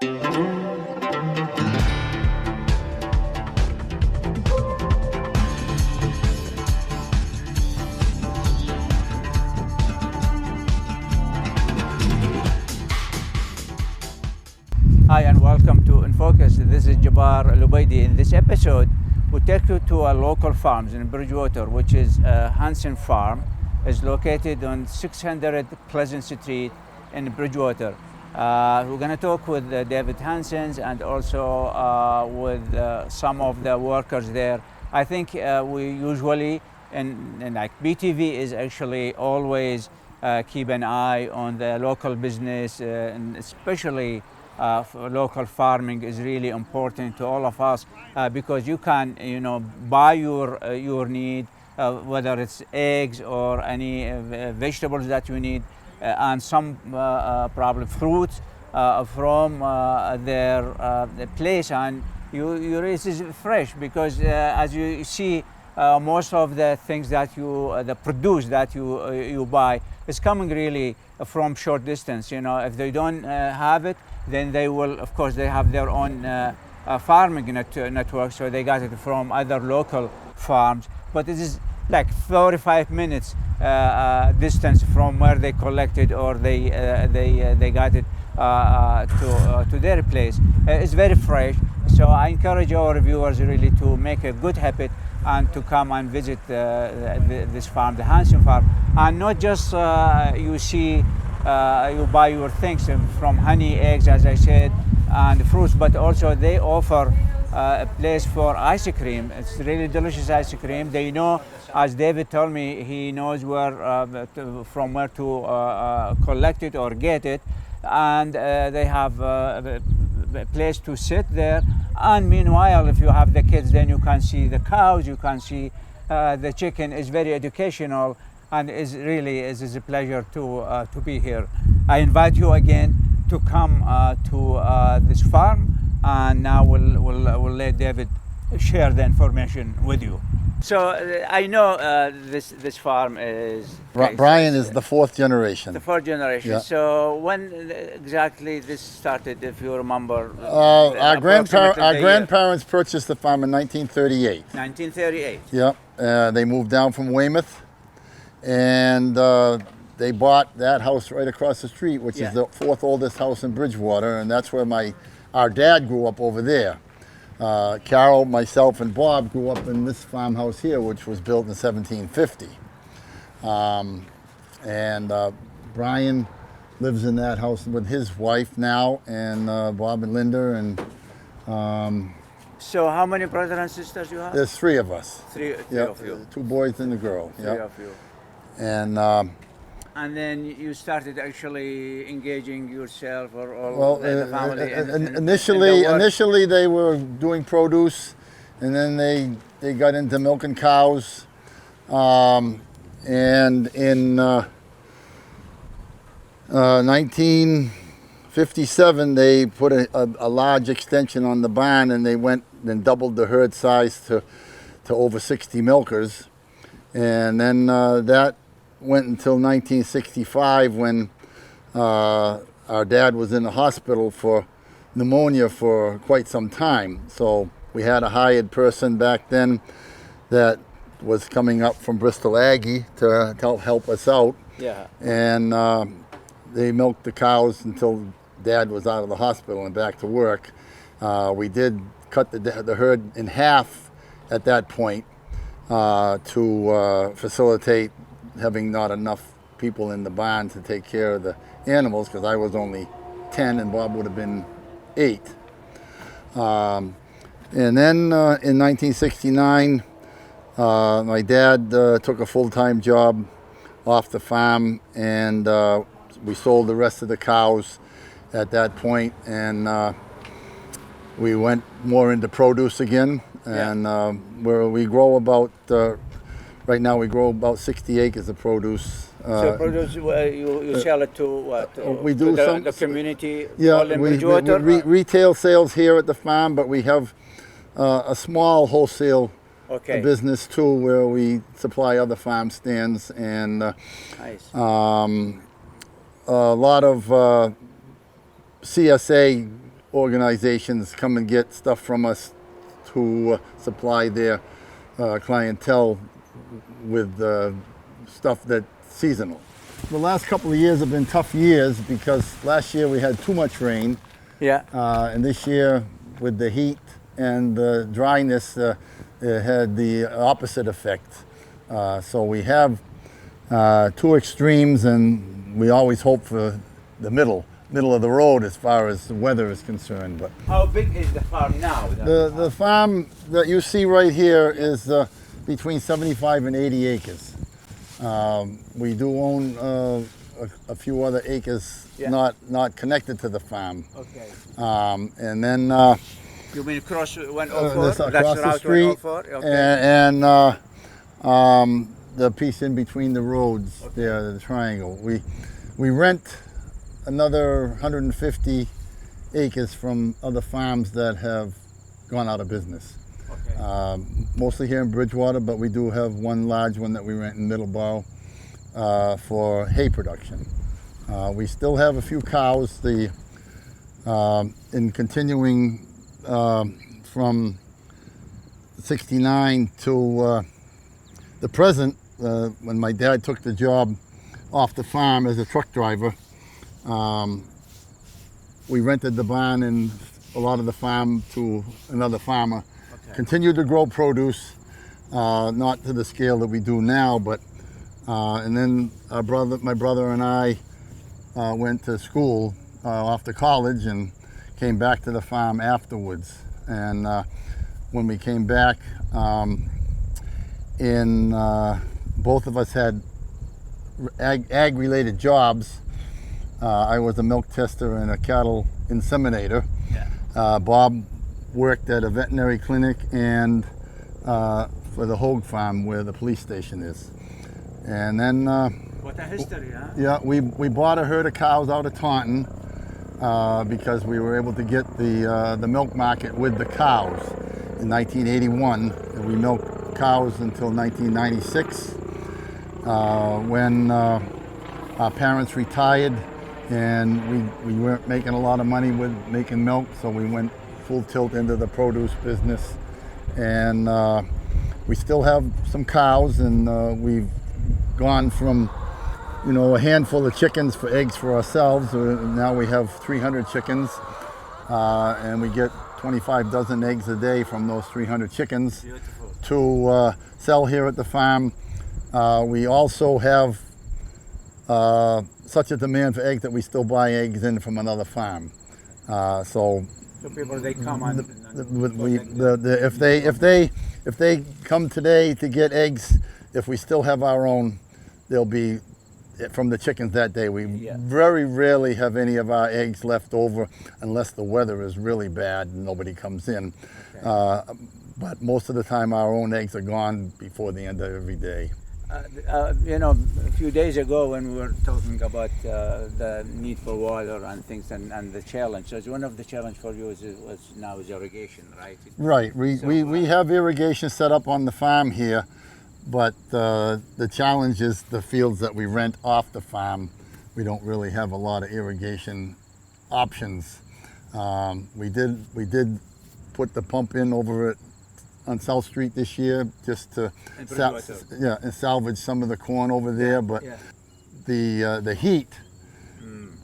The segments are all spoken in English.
Hi and welcome to InFocus. This is Jabbar Lubaidi. In this episode, we take you to a local farm in Bridgewater, which is Hanson Farm. It's located on 600 Pleasant Street in Bridgewater. We're going to talk with David Hanson and also with some of the workers there. I think we usually, in like BTV is actually always keep an eye on the local business, and especially local farming is really important to all of us because you can, buy your need, whether it's eggs or any vegetables that you need, and some probably fruits from their place, and you raise it fresh because as you see, most of the things that the produce that you buy is coming really from short distance. If they don't have it, then they will, of course, they have their own farming network, so they got it from other local farms. But it is like 45 minutes distance from where they collected or they got it to their place. It's very fresh, so I encourage our viewers really to make a good habit and to come and visit this farm, the Hanson farm, and not just you see. You buy your things from honey, eggs, as I said, and fruits, but also they offer a place for ice cream. It's really delicious ice cream. They know, as David told me, he knows from where to collect it or get it, and they have a place to sit there. And meanwhile, if you have the kids, then you can see the cows, you can see the chicken. It's very educational. And it is a pleasure to be here. I invite you again to come to this farm, and now we'll let David share the information with you. So I know this farm is... Brian is the fourth generation. The fourth generation. Yeah. So when exactly this started, if you remember? Our grandparents purchased the farm in 1938. 1938. Yeah, they moved down from Weymouth. And they bought that house right across the street, which is the fourth oldest house in Bridgewater, and that's where our dad grew up over there. Carol, myself, and Bob grew up in this farmhouse here, which was built in 1750. Brian lives in that house with his wife now, and Bob and Linda, and so how many brothers and sisters you have? there's three of us. Three of you. 2 boys and a girl. Three of you. And then you started actually engaging yourself or the family. Initially they were doing produce, and then they got into milking cows. And in 1957 they put a large extension on the barn, and they went and doubled the herd size to over 60 milkers. And then that went until 1965 when our dad was in the hospital for pneumonia for quite some time. So we had a hired person back then that was coming up from Bristol Aggie to help us out. Yeah. And they milked the cows until Dad was out of the hospital and back to work. We did cut the herd in half at that point to facilitate having not enough people in the barn to take care of the animals, because I was only 10 and Bob would have been 8. And then in 1969, my dad took a full-time job off the farm, and we sold the rest of the cows at that point, and we went more into produce again. And where we grow about, right now we grow about 60 acres of produce. So produce, you sell it to what? We do the community? Yeah, all in Bridgewater? retail sales here at the farm, but we have a small wholesale business too, where we supply other farm stands, and nice. A lot of CSA organizations come and get stuff from us to supply their clientele with stuff that's seasonal. The last couple of years have been tough years because last year we had too much rain. Yeah. And this year with the heat and the dryness, it had the opposite effect. So we have two extremes, and we always hope for the middle of the road as far as the weather is concerned. But how big is the farm now? the farm that you see right here is between 75 and 80 acres. We do own a few other acres, yeah, not connected to the farm. Okay. And then you mean across 104? That's across the street, 104? Okay. and the piece in between the roads, okay, there, the triangle. We rent another 150 acres from other farms that have gone out of business. Okay. Mostly here in Bridgewater, but we do have one large one that we rent in Middleborough for hay production. We still have a few cows. In continuing from '69 to the present, when my dad took the job off the farm as a truck driver, we rented the barn and a lot of the farm to another farmer. Okay. Continued to grow produce, not to the scale that we do now, but and then my brother and I went to school after college and came back to the farm afterwards. And when we came back, both of us had ag-related jobs. I was a milk tester and a cattle inseminator. Yeah. Bob worked at a veterinary clinic and for the Hogue Farm where the police station is. And then what a history, huh? Yeah, we bought a herd of cows out of Taunton because we were able to get the milk market with the cows in 1981. And we milked cows until 1996 when our parents retired, and we weren't making a lot of money with making milk, so we went full tilt into the produce business. And we still have some cows, and we've gone from a handful of chickens for eggs for ourselves. Now we have 300 chickens, and we get 25 dozen eggs a day from those 300 chickens. Beautiful. To sell here at the farm. We also have such a demand for eggs that we still buy eggs in from another farm. So people, they come on. If they come today to get eggs, if we still have our own, they'll be from the chickens that day. We very rarely have any of our eggs left over unless the weather is really bad and nobody comes in. Okay. But most of the time our own eggs are gone before the end of every day. A few days ago when we were talking about the need for water and things and the challenge, so one of the challenge for you is irrigation, right? Right. We have irrigation set up on the farm here, but the challenge is the fields that we rent off the farm. We don't really have a lot of irrigation options. We did put the pump in over on South Street this year just to salvage some of the corn over there, but the heat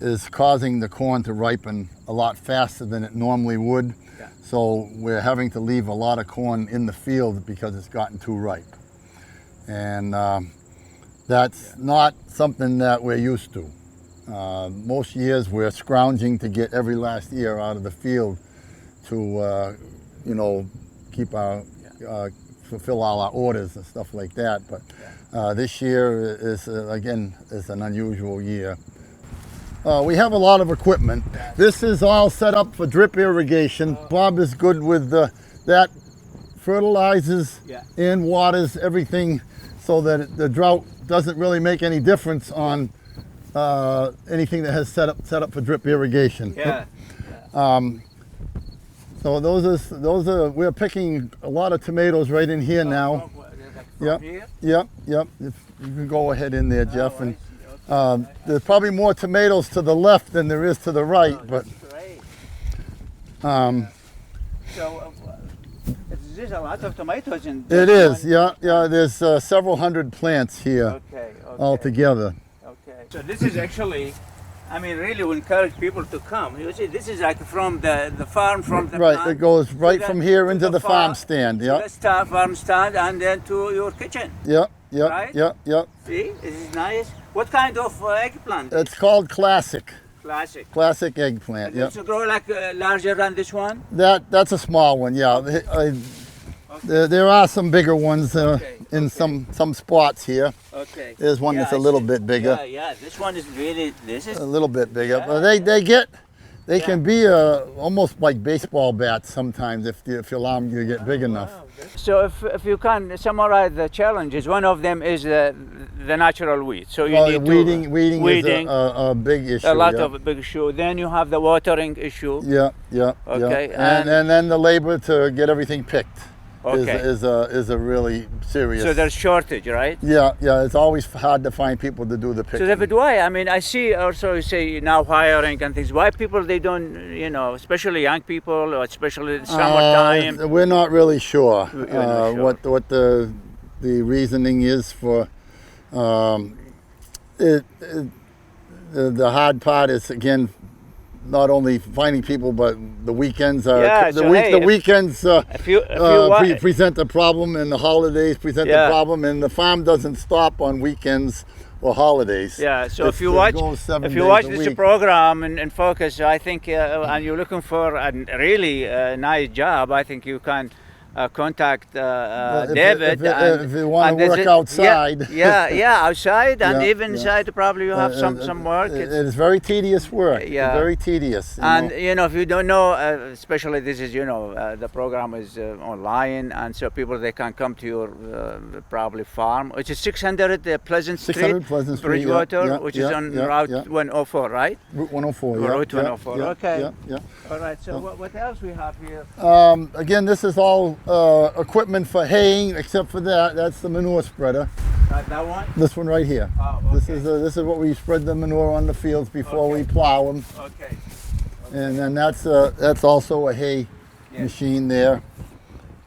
is causing the corn to ripen a lot faster than it normally would. Yeah. So we're having to leave a lot of corn in the field because it's gotten too ripe. And that's not something that we're used to. Most years we're scrounging to get every last ear out of the field to keep our fulfill all our orders and stuff like that. But this year is again an unusual year. We have a lot of equipment. This is all set up for drip irrigation. Bob is good with that. Fertilizes and waters everything so that the drought doesn't really make any difference on anything that has set up for drip irrigation. Yeah. So those are we're picking a lot of tomatoes right in here now. Yep. If you can go ahead in there, Jeff. And there's probably more tomatoes to the left than there is to the right, but So there's a lot of tomatoes in It this is, yeah. There's several hundred plants here Okay. altogether. Okay. So this is actually, I mean, really we encourage people to come. You see, this is like from the farm, from the Right, plant it goes right to from here to into the farm stand. to Yep, the farm stand, and then to your kitchen. yep, Right? yep. See, this is nice. What kind of eggplant? It's called classic eggplant. Yep. Does it grow like larger than this one? That's a small one. Yeah. There are some bigger ones in some spots here. Okay. There's one Yeah, that's a I little see. bit bigger. Yeah. This one is really. This is. A little bit bigger. Yeah, But they Yeah. can be almost like baseball bats sometimes if you allow them to get big enough. So if you can summarize the challenges, one of them is the natural weed. So you need Weeding is weeding, a big issue. a lot yeah. of big issue. Then you have the watering issue. Yeah. Okay, And then the labor to get everything picked Okay. is a really serious. So there's shortage, right? Yeah. It's always hard to find people to do the So picking. David, why? I mean, I see also you say now hiring and things. Why people they don't, especially young people, or especially summertime. We're not really sure, You're not sure. what the reasoning is for. The hard part is again not only finding people, but the weekends are Yeah, so hey, weekends if you want, present a problem, and the holidays present Yeah. a problem, and the farm doesn't stop on weekends or holidays. yeah. So It goes 7 if you days watch a this week. program and focus, I think, and you're looking for a really nice job, I think you can contact If David. if you want and to work visit- outside. Yeah, outside, and Yeah, even yeah. inside probably you have some work. It is very tedious work. Yeah. Very tedious. you And know. if you don't know, especially this is the program is online, and so people they can come to your probably farm, which is 600 Pleasant Street, 600 Pleasant Street, Bridgewater, yeah, which is on yeah, Route yeah. 104, right? Route 104. Route yeah, 104, yeah, okay. Yeah. All right. So what else we have here? Again, this is all equipment for haying, except for that. That's the manure spreader. That one? This one right here. Oh, This okay. is what we spread the manure on the fields before we plow them, Okay. and then that's also a hay Yeah. machine there.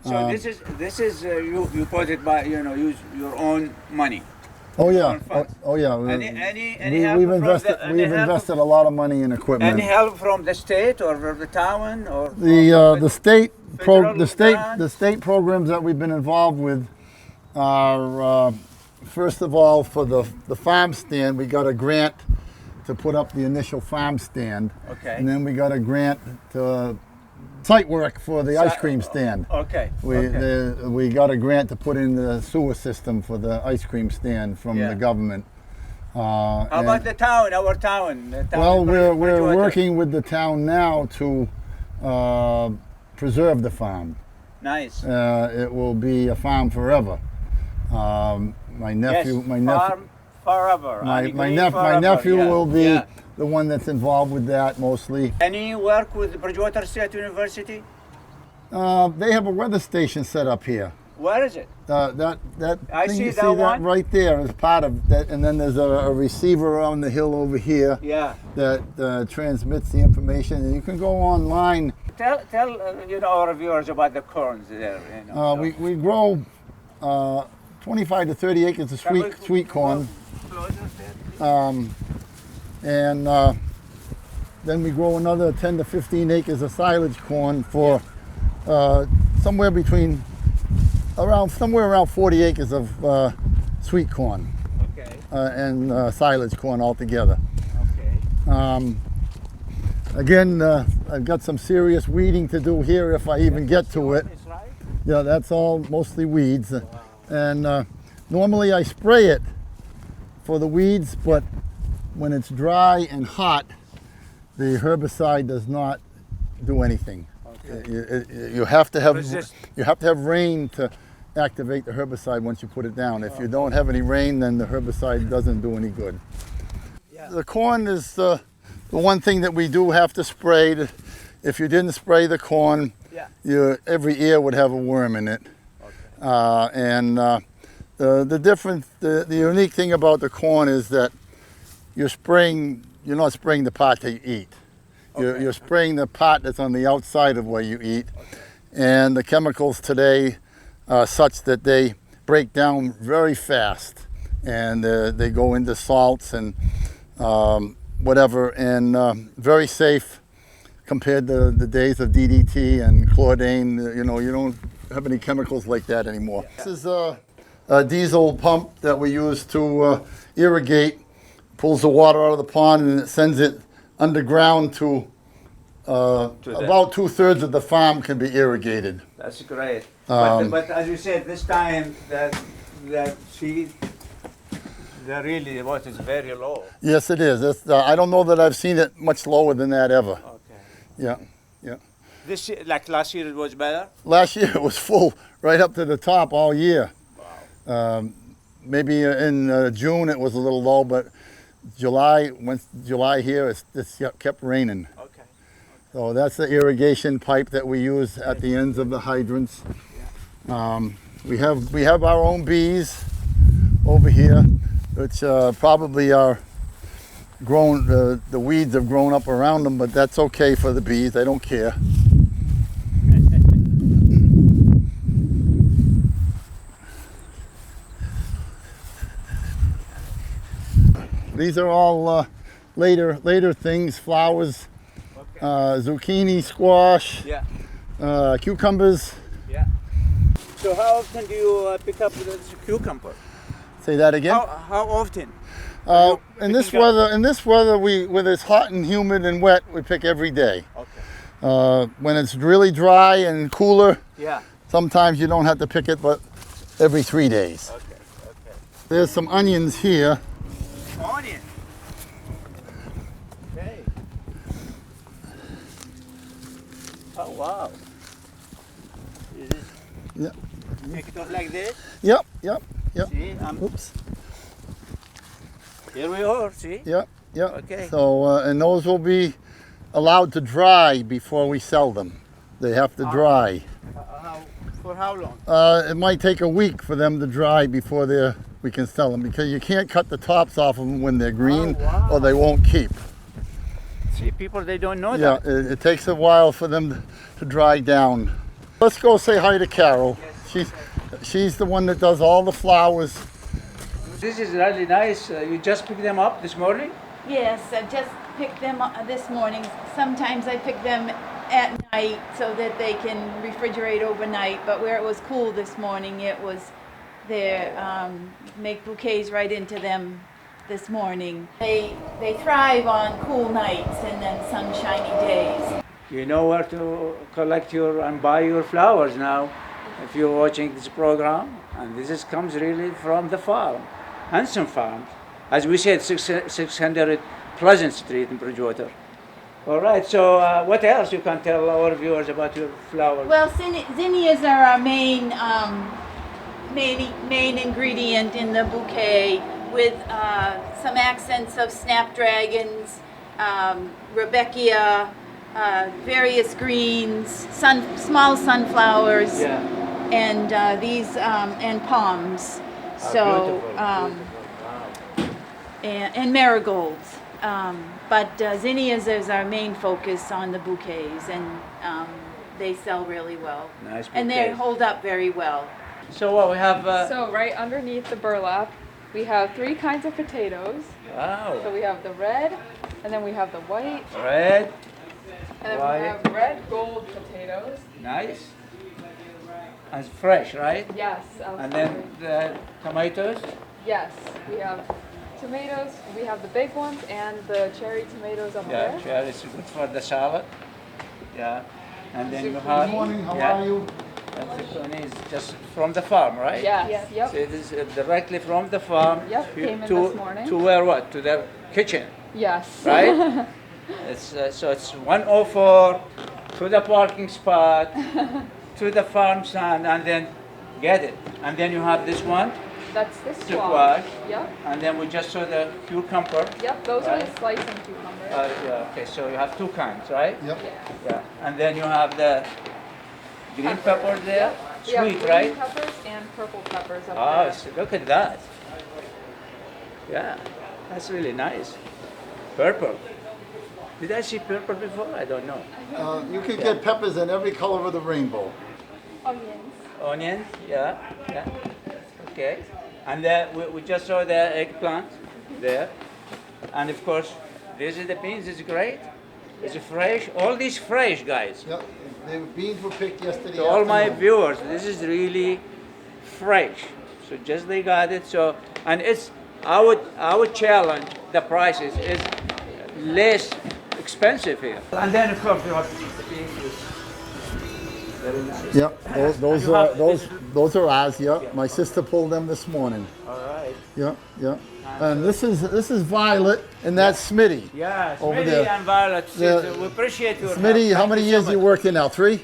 So this is you bought it by use your own money. Oh yeah, funds. oh yeah. Any help We've from invested the- any help invested a lot of money in equipment. Any help from the state or from the town or The state federal grant? the state programs that we've been involved with are first of all for the farm stand. We got a grant to put up the initial farm stand, Okay. and then we got a grant to site work for the ice cream stand. Okay. We got a grant to put in the sewer system for the ice cream stand from Yeah. the government. How about the town? Our town. The town Well, in we're Bridgewater? working with the town now to preserve the farm. Nice. It will be a farm forever. My nephew, yes, my nephew, farm forever. my, and my, green nep- my forever, nephew yeah, will be yeah. the one that's involved with that mostly. Any work with Bridgewater State University? They have a weather station set up here. Where is it? That I thing see you that see that one. right there is part of that, and then there's a receiver on the hill over here Yeah. that transmits the information, and you can go online. Tell our viewers about the corns there. We grow 25 to 30 acres of sweet corn, and then we grow another 10 to 15 acres of silage corn for somewhere around 40 acres of sweet corn Okay. and silage corn altogether. Okay. Again, I've got some serious weeding to do here if I even get to it. That's right. Yeah, that's all mostly weeds. And normally I spray it for the weeds, but when it's dry and hot, the herbicide does not do anything. Okay. You have to have Resist. rain to activate the herbicide once you put it down. If you don't have any rain, then the herbicide doesn't do any good. Yeah. The corn is the one thing that we do have to spray. If you didn't spray the corn, Yeah. every ear would have a worm in it. Okay. The unique thing about the corn is that you're not spraying the part that you eat. Okay. You're spraying the part that's on the outside of where you eat. And the chemicals today are such that they break down very fast. And they go into salts and whatever, and very safe compared to the days of DDT and chlordane. You know, you don't have any chemicals like that anymore. This is a diesel pump that we use to irrigate. Pulls the water out of the pond and it sends it underground to about 2/3 of the farm can be irrigated. That's great. But as you said, this time that see, the water is very low. Yes, it is. I don't know that I've seen it much lower than that ever. Okay. Yeah, yeah. This year, like last year, it was better. Last year it was full right up to the top all year. Wow. Maybe in June it was a little low, but once July here, it's kept raining. Okay. So that's the irrigation pipe that we use at the ends of the hydrants. We have our own bees over here, which probably are grown. The weeds have grown up around them, but that's okay for the bees. They don't care. These are all later things, flowers, Okay. zucchini, squash, Yeah. cucumbers. Yeah. So how often do you pick up the cucumber? Say that again. How often? In this picking up? weather, when it's hot and humid and wet, we pick every day. Okay. When it's really dry and cooler, Yeah. sometimes you don't have to pick it, but every 3 days. Okay. Okay. There's some onions here. Onion. Okay. Oh wow. Is it? Yeah. Take it off like this. Yep. See, Oops. here we are. See. Yep. Okay. So, and those will be allowed to dry before we sell them. They have to dry. For how long? It might take a week for them to dry before we can sell them, because you can't cut the tops off of them when they're green, wow. or they won't keep. See, people, they don't know Yeah, that. it takes a while for them to dry down. Let's go say hi to Carol. She's the one that does all the flowers. This is really nice. You just picked them up this morning? Yes, I just picked them up this morning. Sometimes I pick them at night so that they can refrigerate overnight, but where it was cool this morning, it was there. Make bouquets right into them this morning. They thrive on cool nights and then sunshiny days. You know where to collect and buy your flowers now if you're watching this program. And this comes really from the farm, Hanson Farm. As we said, 600 Pleasant Street in Bridgewater. All right, so what else you can tell our viewers about your flowers? Well, zinnias are our main ingredient in the bouquet, with some accents of snapdragons, Rebecca, various greens, small sunflowers, Yeah. and these and palms. Beautiful. Wow. And marigolds. But zinnias is our main focus on the bouquets, and they sell really well. Nice And they bouquets. hold up very well. So what we have? So right underneath the burlap, we have 3 kinds of potatoes. So Wow. we have the red, and then we have the white, Red. and then White. we have red gold potatoes. Nice. And fresh, right? Yes. And then the tomatoes. yes, we have tomatoes. We have the big ones and the cherry tomatoes up Yeah, there. cherry is good for the salad. Yeah. And then you Zucchini. have. Good morning, how yeah. are you? And zucchini is just from the farm, right? Yes. Yep. So it is directly from the farm. Yep, to, came in to, this morning. to where what? To their kitchen, Yes. right? It's so it's 104 to the parking spot, to the farm stand, and then get it. And then you have this one, That's this squash. squash. Yep. and then we just saw the cucumber. Yep. Those are Right. the slicing cucumbers. Yeah, okay, so you have 2 kinds, right? Yep. Yeah. And then you have the green pepper there, Yep. We have sweet, green right? peppers and purple peppers up Oh, there. so look at that. Yeah, that's really nice. Purple. Did I see purple before? I don't know. You can get peppers in every color of the rainbow. Onions. Onions, yeah, yeah. Okay. And we just saw the eggplant there. And of course, this is the beans. It's great. It's fresh. All these fresh, guys. Yep, the beans were picked yesterday To all my afternoon. viewers, this is really fresh. So just they got it. So, and it's I would challenge the prices is less expensive here. And then of course you have the beans. Very nice. Yep, those are ours. Yep, my sister pulled them this morning. All right. Yep, yep. And this is Violet, and that's Smitty. Yeah, Over Smitty there. and Violet, Yeah. we appreciate your Smitty, help. how Thank many you years so you much. worked here now? 3?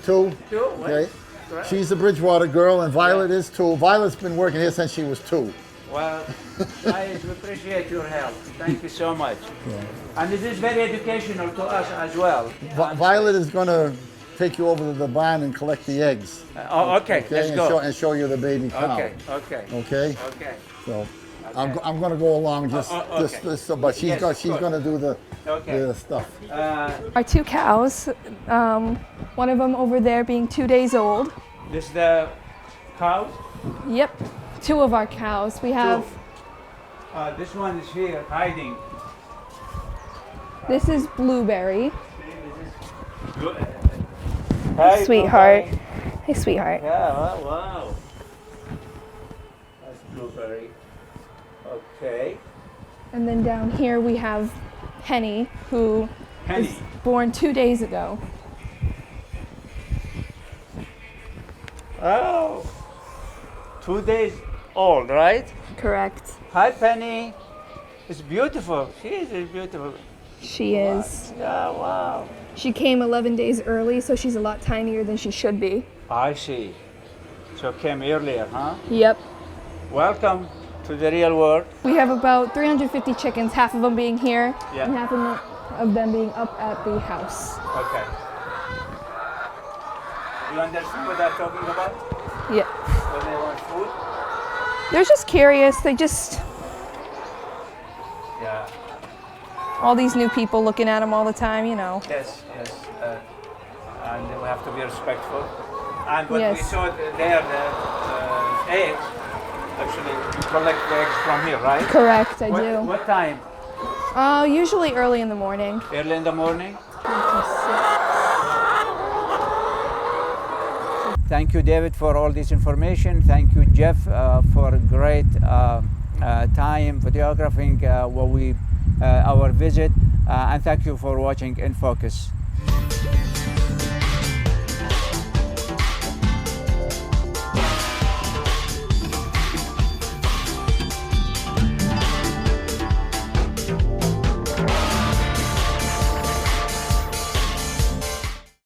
2? 2? Okay. Right. She's a Bridgewater girl, and Violet is too. Violet's been working here since she was 2. Well, guys, we appreciate your help. Thank you so much. And it is very educational to us as well. Violet is going to take you over to the barn and collect the eggs. Oh, okay, let's and go. show you the baby cow. Okay, okay, Okay. okay. So I'm going to go along just but she's Yes, she's good. going to do Okay. the stuff. Our 2 cows. One of them over there being 2 days old. This the cow. Yep. 2 of our cows. We have. This one is here hiding. This is Blueberry. Good. Hey, Sweetheart. Blueberry. Hey, sweetheart. Yeah, wow. That's Blueberry. Okay. And then down here we have Henny, who Henny. was born 2 days ago. Oh. 2 days old, right? Correct. Hi, Penny. It's beautiful. She is beautiful. She is. Yeah, wow. She came 11 days early, so she's a lot tinier than she should be. I see. So came earlier, huh? Yep. Welcome to the real world. We have about 350 chickens, half of them being here, Yeah. and half of them being up at the house. Okay. You understand what I'm talking about? Yeah. When they want food? They're just curious. They just, Yeah. all these new people looking at them all the time, you know. Yes, yes. And we have to be respectful. And what we Yes. saw there, the eggs, actually, you collect the eggs from here, right? Correct, I What, do. what time? Usually early in the morning. Early in the morning? Thank you, David, for all this information. Thank you, Jeff, for great time photographing our visit. And thank you for watching InFocus.